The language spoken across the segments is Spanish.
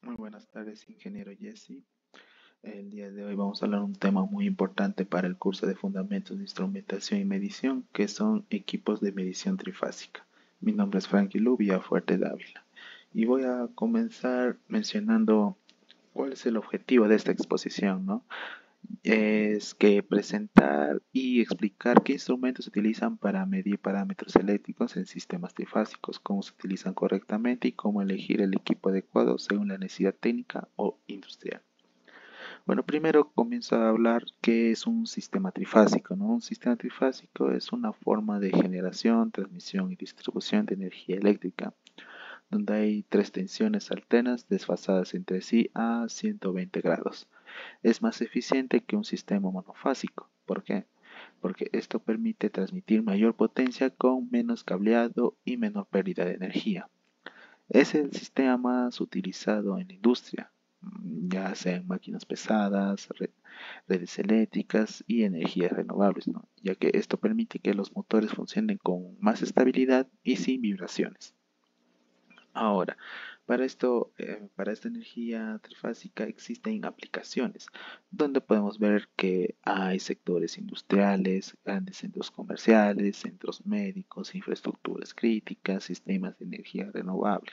Muy buenas tardes, ingeniero Jesse. El día de hoy vamos a hablar de un tema muy importante para el curso de Fundamentos de Instrumentación y Medición, que son equipos de medición trifásica. Mi nombre es Frankie Lu Villafuerte Dávila y voy a comenzar mencionando cuál es el objetivo de esta exposición, ¿no? Es que presentar y explicar qué instrumentos se utilizan para medir parámetros eléctricos en sistemas trifásicos, cómo se utilizan correctamente y cómo elegir el equipo adecuado según la necesidad técnica o industrial. Bueno, primero comienzo a hablar qué es un sistema trifásico, ¿no? Un sistema trifásico es una forma de generación, transmisión y distribución de energía eléctrica donde hay tres tensiones alternas desfasadas entre sí a 120 grados. Es más eficiente que un sistema monofásico. ¿Por qué? Porque esto permite transmitir mayor potencia con menos cableado y menor pérdida de energía. Es el sistema más utilizado en la industria, ya sea en máquinas pesadas, redes eléctricas y energías renovables, ¿no? Ya que esto permite que los motores funcionen con más estabilidad y sin vibraciones. Ahora, para esta energía trifásica existen aplicaciones donde podemos ver que hay sectores industriales, grandes centros comerciales, centros médicos, infraestructuras críticas, sistemas de energía renovable.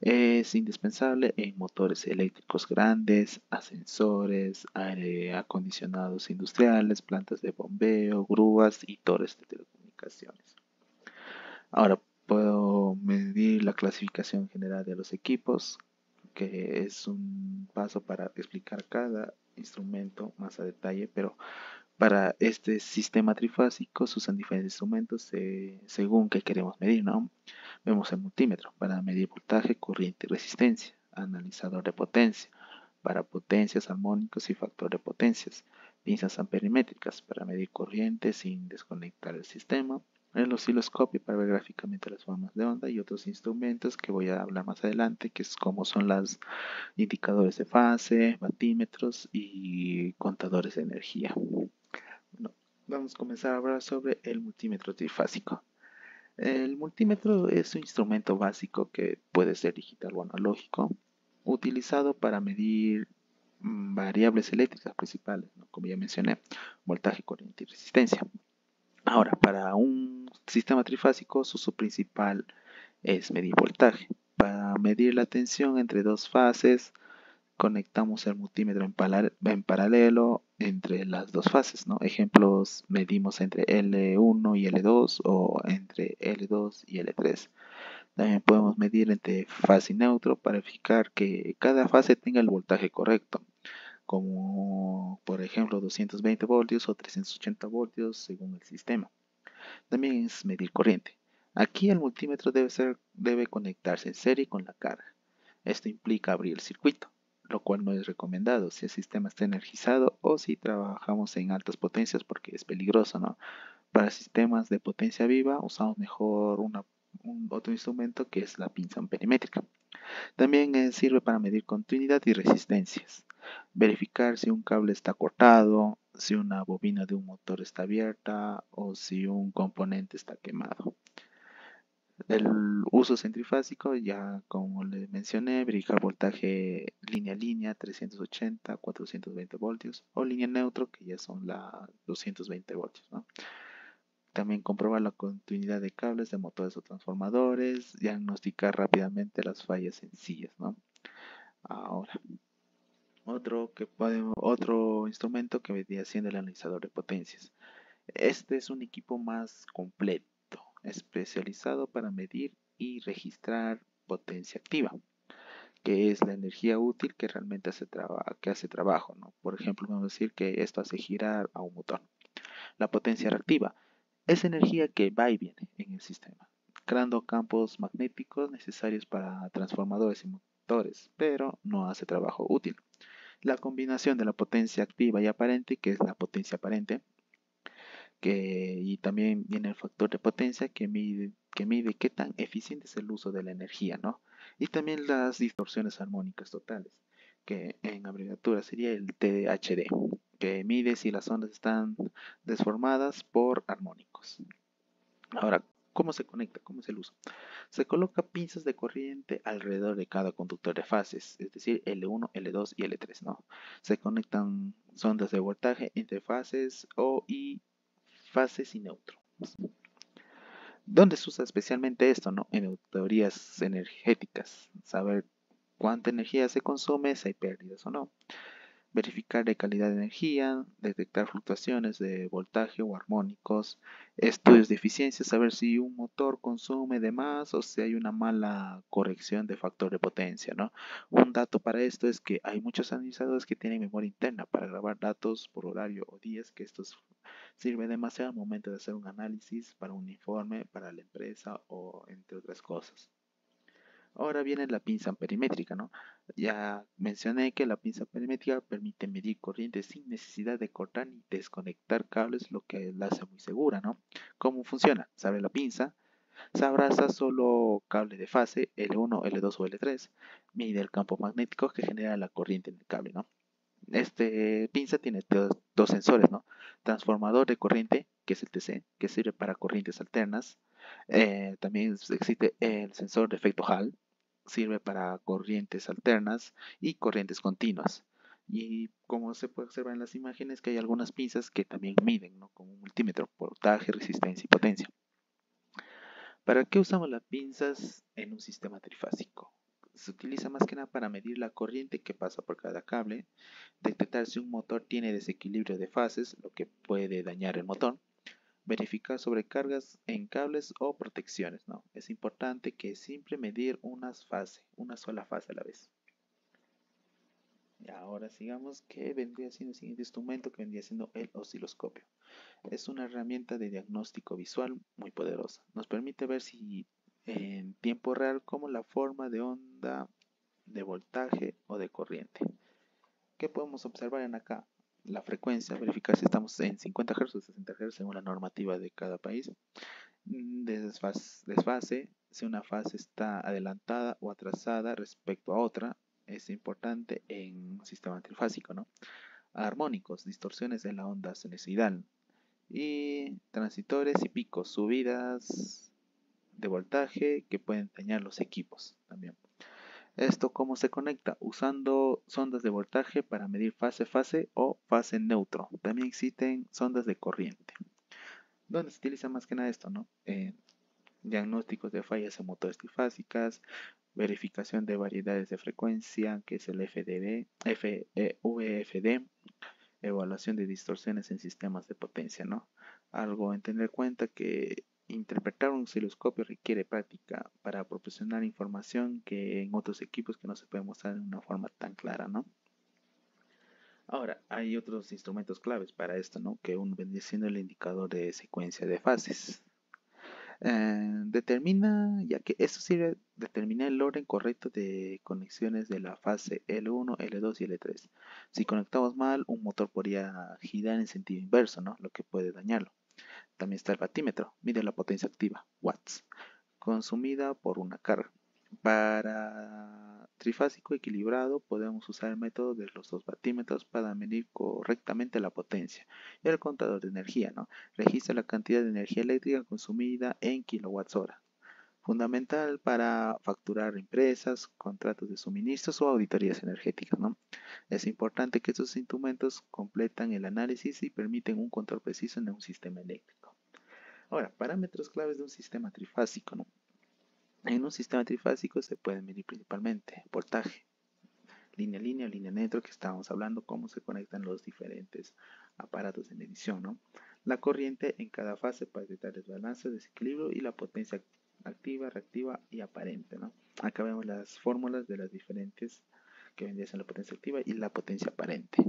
Es indispensable en motores eléctricos grandes, ascensores, aire acondicionados industriales, plantas de bombeo, grúas y torres de telecomunicaciones. Ahora puedo medir la clasificación general de los equipos, que es un paso para explicar cada instrumento más a detalle, pero para este sistema trifásico se usan diferentes instrumentos según qué queremos medir, ¿no? Vemos el multímetro para medir voltaje, corriente y resistencia, analizador de potencia para potencias, armónicos y factor de potencias, pinzas amperimétricas para medir corriente sin desconectar el sistema, el osciloscopio para ver gráficamente las formas de onda y otros instrumentos que voy a hablar más adelante, que es como son los indicadores de fase, batímetros y contadores de energía. Bueno, vamos a comenzar a hablar sobre el multímetro trifásico. El multímetro es un instrumento básico que puede ser digital o analógico, utilizado para medir variables eléctricas principales, ¿no? Como ya mencioné, voltaje, corriente y resistencia. Ahora, para un sistema trifásico, su uso principal es medir voltaje. Para medir la tensión entre dos fases, conectamos el multímetro en paralelo entre las dos fases, ¿no? Ejemplos, medimos entre L1 y L2 o entre L2 y L3. También podemos medir entre fase y neutro para verificar que cada fase tenga el voltaje correcto, como por ejemplo 220 voltios o 380 voltios según el sistema. También es medir corriente. Aquí el multímetro debe conectarse en serie con la carga. Esto implica abrir el circuito, lo cual no es recomendado si el sistema está energizado o si trabajamos en altas potencias porque es peligroso, ¿no? Para sistemas de potencia viva usamos mejor otro instrumento que es la pinza amperimétrica. También sirve para medir continuidad y resistencias, verificar si un cable está cortado, si una bobina de un motor está abierta o si un componente está quemado. El uso centrifásico, ya como les mencioné, verificar voltaje línea a línea 380, 420 voltios o línea neutro que ya son 220 voltios, ¿no? También comprobar la continuidad de cables de motores o transformadores, diagnosticar rápidamente las fallas sencillas, ¿no? Ahora, otro instrumento que vendría siendo el analizador de potencias. Este es un equipo más completo, especializado para medir y registrar potencia activa, que es la energía útil que realmente hace trabajo, ¿no? Por ejemplo, vamos a decir que esto hace girar a un motor. La potencia reactiva es energía que va y viene en el sistema, creando campos magnéticos necesarios para transformadores y motores, pero no hace trabajo útil. La combinación de la potencia activa y aparente, que es la potencia aparente, y también viene el factor de potencia que mide qué tan eficiente es el uso de la energía, ¿no? Y también las distorsiones armónicas totales, que en abreviatura sería el TDHD, que mide si las ondas están desformadas por armónicos. Ahora, ¿Cómo se conecta? ¿Cómo es el uso? Se coloca pinzas de corriente alrededor de cada conductor de fases, es decir, L1, L2 y L3, ¿no? Se conectan sondas de voltaje entre fases y fases y neutros. ¿Dónde se usa especialmente esto, no? En teorías energéticas, saber cuánta energía se consume, si hay pérdidas o no. Verificar de calidad de energía, detectar fluctuaciones de voltaje o armónicos, estudios de eficiencia, saber si un motor consume de más o si hay una mala corrección de factor de potencia, ¿no? Un dato para esto es que hay muchos analizadores que tienen memoria interna para grabar datos por horario o días, que esto sirve demasiado al momento de hacer un análisis para un informe, para la empresa o entre otras cosas. Ahora viene la pinza perimétrica, ¿no? Ya mencioné que la pinza perimétrica permite medir corriente sin necesidad de cortar ni desconectar cables, lo que la hace muy segura, ¿no? ¿Cómo funciona? Se abre la pinza, se abraza solo cable de fase L1, L2 o L3, mide el campo magnético que genera la corriente en el cable, ¿no? Este pinza tiene dos sensores, ¿no? Transformador de corriente, que es el TC, que sirve para corrientes alternas. También existe el sensor de efecto Hall, sirve para corrientes alternas y corrientes continuas. Y como se puede observar en las imágenes, que hay algunas pinzas que también miden, ¿no? Con un multímetro, voltaje, resistencia y potencia. ¿Para qué usamos las pinzas en un sistema trifásico? Se utiliza más que nada para medir la corriente que pasa por cada cable, detectar si un motor tiene desequilibrio de fases, lo que puede dañar el motor, verificar sobrecargas en cables o protecciones, ¿no? Es importante que siempre medir una sola fase a la vez. Y ahora sigamos, ¿qué vendría siendo el siguiente instrumento? Que vendría siendo el osciloscopio. Es una herramienta de diagnóstico visual muy poderosa. Nos permite ver si en tiempo real como la forma de onda, de voltaje o de corriente. ¿Qué podemos observar en acá? La frecuencia, verificar si estamos en 50 Hz o 60 Hz según la normativa de cada país. Desfase, si una fase está adelantada o atrasada respecto a otra, es importante en un sistema trifásico, ¿no? Armónicos, distorsiones en la onda sinusoidal. Y transitores y picos, subidas de voltaje que pueden dañar los equipos también. ¿Esto cómo se conecta? Usando sondas de voltaje para medir fase-fase o fase neutro. También existen sondas de corriente. ¿Dónde se utiliza más que nada esto, no? Diagnósticos de fallas en motores trifásicas, verificación de variedades de frecuencia, que es el VFD, evaluación de distorsiones en sistemas de potencia, ¿no? Algo en tener en cuenta que interpretar un osciloscopio requiere práctica para proporcionar información que en otros equipos que no se puede mostrar de una forma tan clara, ¿no? Ahora, hay otros instrumentos claves para esto, ¿no? Que uno vendría siendo el indicador de secuencia de fases. Ya que eso sirve, determina el orden correcto de conexiones de la fase L1, L2 y L3. Si conectamos mal, un motor podría girar en sentido inverso, ¿no? Lo que puede dañarlo. También está el batímetro, mide la potencia activa, watts, consumida por una carga. Para trifásico equilibrado podemos usar el método de los dos batímetros para medir correctamente la potencia. Y el contador de energía, ¿no? Registra la cantidad de energía eléctrica consumida en kilowatts hora. Fundamental para facturar empresas, contratos de suministros o auditorías energéticas, ¿no? Es importante que estos instrumentos completan el análisis y permiten un control preciso en un sistema eléctrico. Ahora, parámetros claves de un sistema trifásico, ¿no? En un sistema trifásico se puede medir principalmente voltaje, línea a línea, línea neutro, que estábamos hablando, cómo se conectan los diferentes aparatos de medición, ¿no? La corriente en cada fase para detectar desbalance, desequilibrio y la potencia activa, reactiva y aparente, ¿no? Acá vemos las fórmulas de las diferentes que vendrían a la potencia activa y la potencia aparente.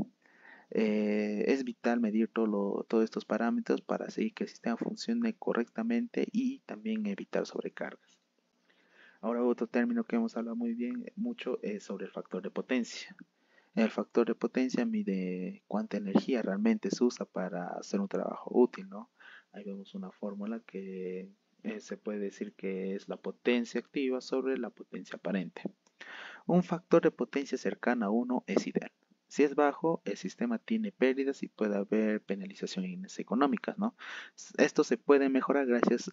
Es vital medir todos estos parámetros para seguir que el sistema funcione correctamente y también evitar sobrecargas. Ahora otro término que hemos hablado mucho es sobre el factor de potencia. El factor de potencia mide cuánta energía realmente se usa para hacer un trabajo útil, ¿no? Ahí vemos una fórmula que se puede decir que es la potencia activa sobre la potencia aparente. Un factor de potencia cercano a 1 es ideal. Si es bajo, el sistema tiene pérdidas y puede haber penalizaciones económicas, ¿no? Esto se puede mejorar gracias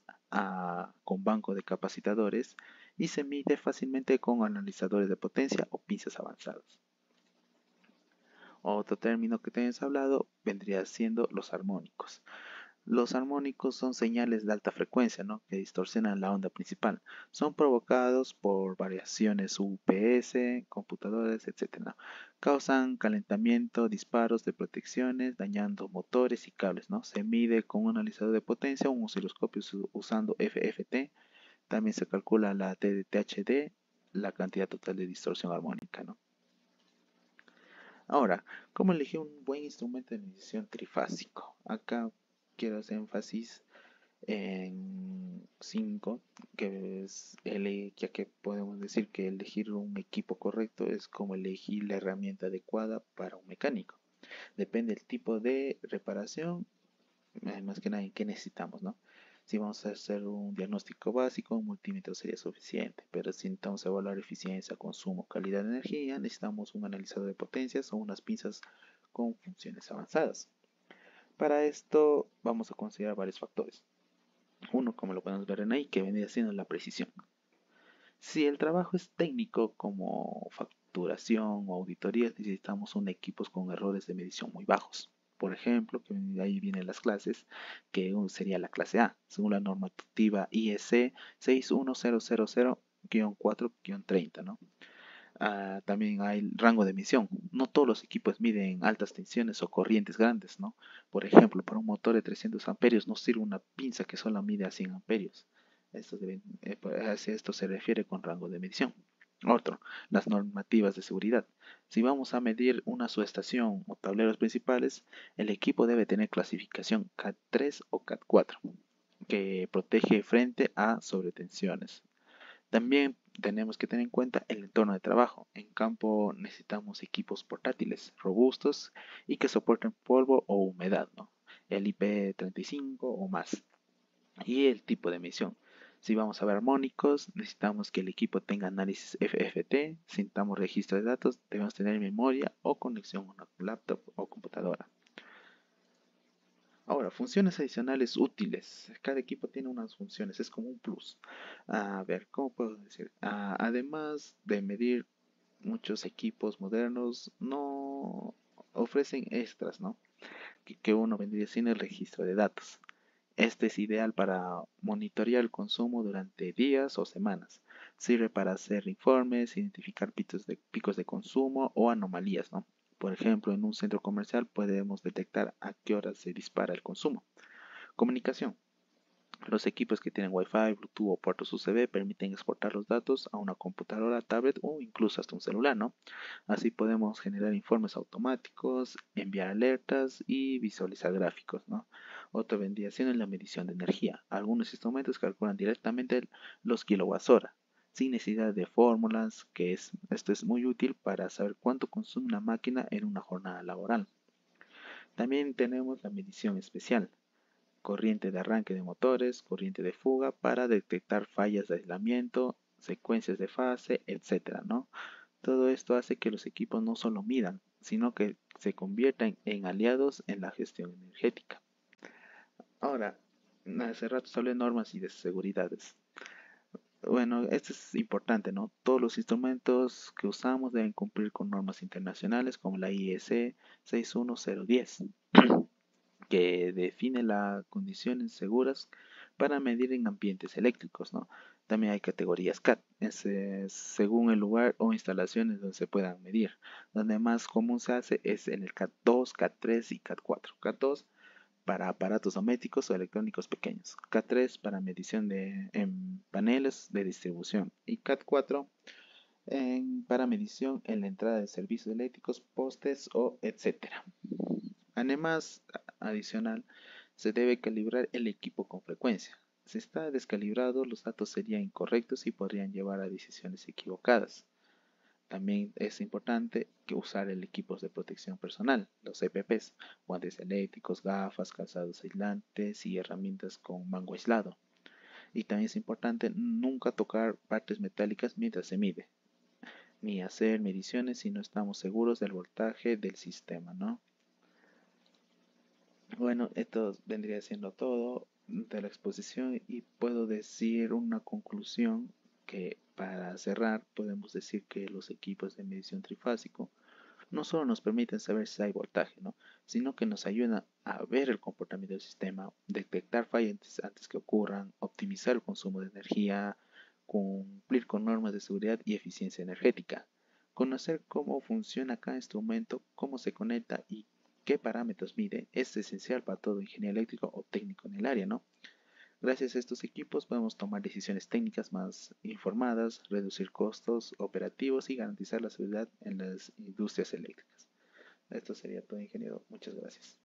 con banco de capacitadores y se mide fácilmente con analizadores de potencia o pinzas avanzadas. Otro término que tenemos hablado vendría siendo los armónicos. Los armónicos son señales de alta frecuencia, ¿no?, que distorsionan la onda principal. Son provocados por variaciones UPS, computadores, etc. Causan calentamiento, disparos de protecciones, dañando motores y cables, ¿no? Se mide con un analizador de potencia, un osciloscopio usando FFT. También se calcula la TDTHD, la cantidad total de distorsión armónica, ¿no? Ahora, ¿cómo elegir un buen instrumento de medición trifásico? Acá quiero hacer énfasis en 5, que es ya que podemos decir que elegir un equipo correcto es como elegir la herramienta adecuada para un mecánico. Depende del tipo de reparación, más que nada en qué necesitamos, ¿no? Si vamos a hacer un diagnóstico básico, un multímetro sería suficiente, pero si necesitamos evaluar eficiencia, consumo, calidad de energía, necesitamos un analizador de potencias o unas pinzas con funciones avanzadas. Para esto vamos a considerar varios factores. Uno, como lo podemos ver en ahí, que vendría siendo la precisión. Si el trabajo es técnico como facturación o auditoría, necesitamos un equipos con errores de medición muy bajos. Por ejemplo, que ahí vienen las clases, que sería la clase A, según la normativa IEC 61000-4-30, ¿no? También hay rango de emisión. No todos los equipos miden altas tensiones o corrientes grandes, ¿no? Por ejemplo, para un motor de 300 amperios no sirve una pinza que solo mide a 100 amperios. Hacia esto se refiere con rango de medición. Otro, las normativas de seguridad. Si vamos a medir una subestación o tableros principales, el equipo debe tener clasificación CAT3 o CAT4, que protege frente a sobretensiones. También tenemos que tener en cuenta el entorno de trabajo. En campo necesitamos equipos portátiles, robustos y que soporten polvo o humedad, ¿no? El IP35 o más. Y el tipo de emisión. Si vamos a ver armónicos, necesitamos que el equipo tenga análisis FFT. Si necesitamos registro de datos, debemos tener memoria o conexión a una laptop o computadora. Ahora, funciones adicionales útiles. Cada equipo tiene unas funciones, es como un plus. A ver, ¿cómo puedo decir? Además de medir, muchos equipos modernos no ofrecen extras, ¿no? Que uno vendría sin el registro de datos. Este es ideal para monitorear el consumo durante días o semanas. Sirve para hacer informes, identificar picos de consumo o anomalías, ¿no? Por ejemplo, en un centro comercial podemos detectar a qué hora se dispara el consumo. Comunicación. Los equipos que tienen Wi-Fi, Bluetooth o puertos USB permiten exportar los datos a una computadora, tablet o incluso hasta un celular, ¿no? Así podemos generar informes automáticos, enviar alertas y visualizar gráficos, ¿no? Otra vendría siendo la medición de energía. Algunos instrumentos calculan directamente los kilowatts-hora sin necesidad de fórmulas, esto es muy útil para saber cuánto consume una máquina en una jornada laboral. También tenemos la medición especial, corriente de arranque de motores, corriente de fuga para detectar fallas de aislamiento, secuencias de fase, etcétera, ¿no? Todo esto hace que los equipos no solo midan, sino que se conviertan en aliados en la gestión energética. Ahora, hace rato hablé de normas y de seguridades. Bueno, esto es importante, ¿no? Todos los instrumentos que usamos deben cumplir con normas internacionales como la IEC 61010, que define las condiciones seguras para medir en ambientes eléctricos, ¿no? También hay categorías CAT, según el lugar o instalaciones donde se puedan medir. Donde más común se hace es en el CAT2, CAT3 y CAT4. CAT2 para aparatos domésticos o electrónicos pequeños. CAT3 para medición en paneles de distribución. Y CAT4 para medición en la entrada de servicios eléctricos, postes o etcétera. Además, adicional, se debe calibrar el equipo con frecuencia. Si está descalibrado, los datos serían incorrectos y podrían llevar a decisiones equivocadas. También es importante que usar el equipos de protección personal, los EPPs, guantes eléctricos, gafas, calzados aislantes y herramientas con mango aislado. Y también es importante nunca tocar partes metálicas mientras se mide. ni hacer mediciones si no estamos seguros del voltaje del sistema, ¿no? Bueno, esto vendría siendo todo de la exposición y puedo decir una conclusión que para cerrar podemos decir que los equipos de medición trifásico no solo nos permiten saber si hay voltaje, ¿no? Sino que nos ayudan a ver el comportamiento del sistema, detectar fallas antes que ocurran, optimizar el consumo de energía, cumplir con normas de seguridad y eficiencia energética. Conocer cómo funciona cada instrumento, cómo se conecta y qué parámetros mide es esencial para todo ingeniero eléctrico o técnico en el área, ¿no? Gracias a estos equipos podemos tomar decisiones técnicas más informadas, reducir costos operativos y garantizar la seguridad en las industrias eléctricas. Esto sería todo, ingeniero. Muchas gracias.